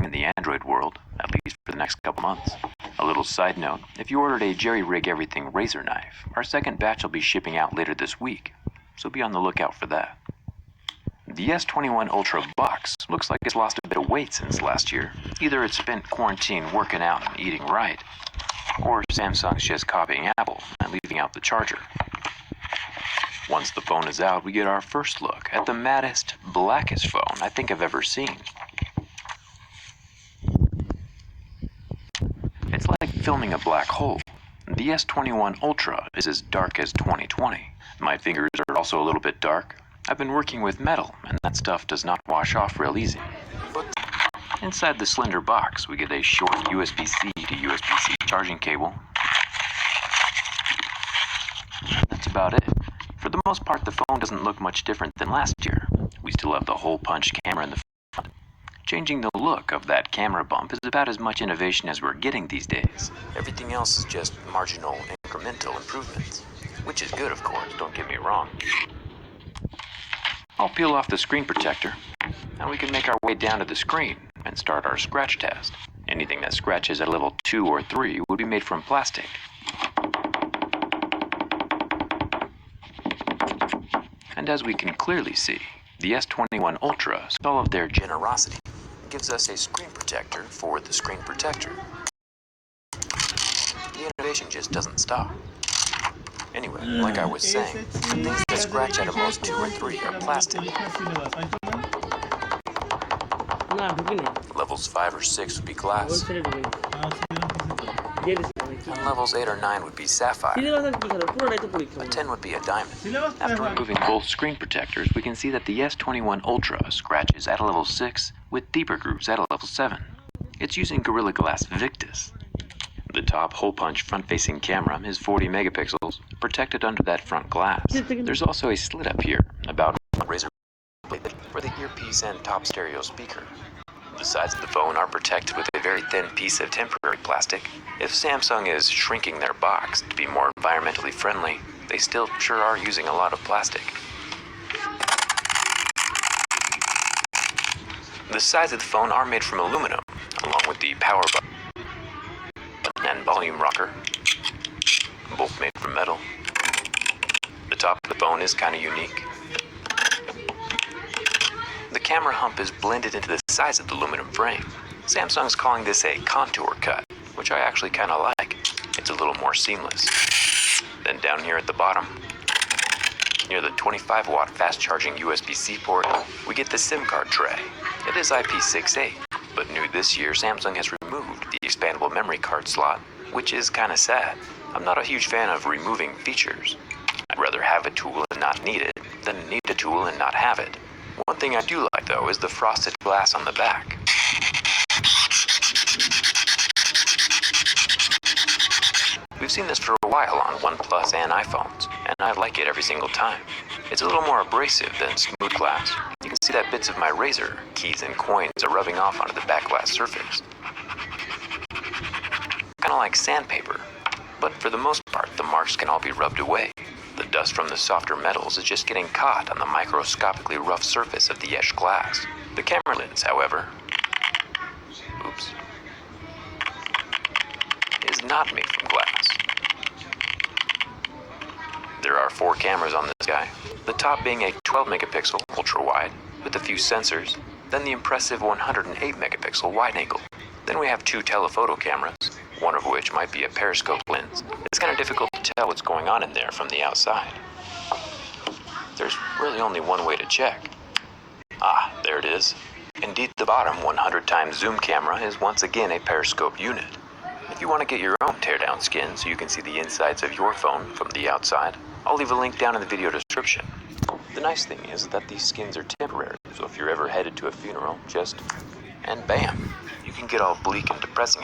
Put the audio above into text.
in the Android world, at least for the next couple months. A little side note, if you ordered a Jerry Rig Everything razor knife, our second batch will be shipping out later this week, so be on the lookout for that. The S21 Ultra box looks like it's lost a bit of weight since last year. Either it's spent quarantine working out and eating right, or Samsung's just copying Apple and leaving out the charger. Once the phone is out, we get our first look at the maddest, blackest phone I think I've ever seen. It's like filming a black hole. The S21 Ultra is as dark as 2020. My fingers are also a little bit dark. I've been working with metal, and that stuff does not wash off real easy. But inside the slender box, we get a short USB-C to USB-C charging cable. That's about it. For the most part, the phone doesn't look much different than last year. We still have the hole-punch camera in the front. Changing the look of that camera bump is about as much innovation as we're getting these days. Everything else is just marginal, incremental improvements. Which is good, of course, don't get me wrong. I'll peel off the screen protector, and we can make our way down to the screen and start our scratch test. Anything that scratches at level 2 or 3 would be made from plastic. And as we can clearly see, the S21 Ultra, with all of their generosity, gives us a screen protector for the screen protector. The innovation just doesn't stop. Anyway, like I was saying, things that scratch at most 2 or 3 are plastic. Levels 5 or 6 would be glass. And levels 8 or 9 would be sapphire. A 10 would be a diamond. After removing both screen protectors, we can see that the S21 Ultra scratches at a level 6 with deeper grooves at a level 7. It's using Gorilla Glass Victus. The top hole-punch front-facing camera is 40 megapixels, protected under that front glass. There's also a slit up here, about a razor blade, for the earpiece and top stereo speaker. The sides of the phone are protected with a very thin piece of temporary plastic. If Samsung is shrinking their box to be more environmentally friendly, they still sure are using a lot of plastic. The sides of the phone are made from aluminum, along with the power button and volume rocker, both made from metal. The top of the phone is kind of unique. The camera hump is blended into the size of the aluminum frame. Samsung's calling this a contour cut, which I actually kind of like. It's a little more seamless. Then down here at the bottom, near the 25-watt fast-charging USB-C port, we get the SIM card tray. It is IP68, but new this year, Samsung has removed the expandable memory card slot, which is kind of sad. I'm not a huge fan of removing features. I'd rather have a tool and not need it than need a tool and not have it. One thing I do like, though, is the frosted glass on the back. We've seen this for a while on OnePlus and iPhones, and I like it every single time. It's a little more abrasive than smooth glass. You can see that bits of my razor, keys, and coins are rubbing off onto the back glass surface. Kind of like sandpaper, but for the most part, the marks can all be rubbed away. The dust from the softer metals is just getting caught on the microscopically rough surface of the etched glass. The camera lens, however, is not made from glass. There are 4 cameras on this guy, the top being a 12 megapixel ultra-wide with a few sensors, then the impressive 108 megapixel wide-angle. Then we have 2 telephoto cameras, one of which might be a periscope lens. It's kind of difficult to tell what's going on in there from the outside. There's really only one way to check. Ah, there it is. Indeed, the bottom 100 times zoom camera is once again a periscope unit. If you want to get your own teardown skin so you can see the insides of your phone from the outside, I'll leave a link down in the video description. The nice thing is that these skins are temporary, so if you're ever headed to a funeral, and bam, you can get all bleak and depressing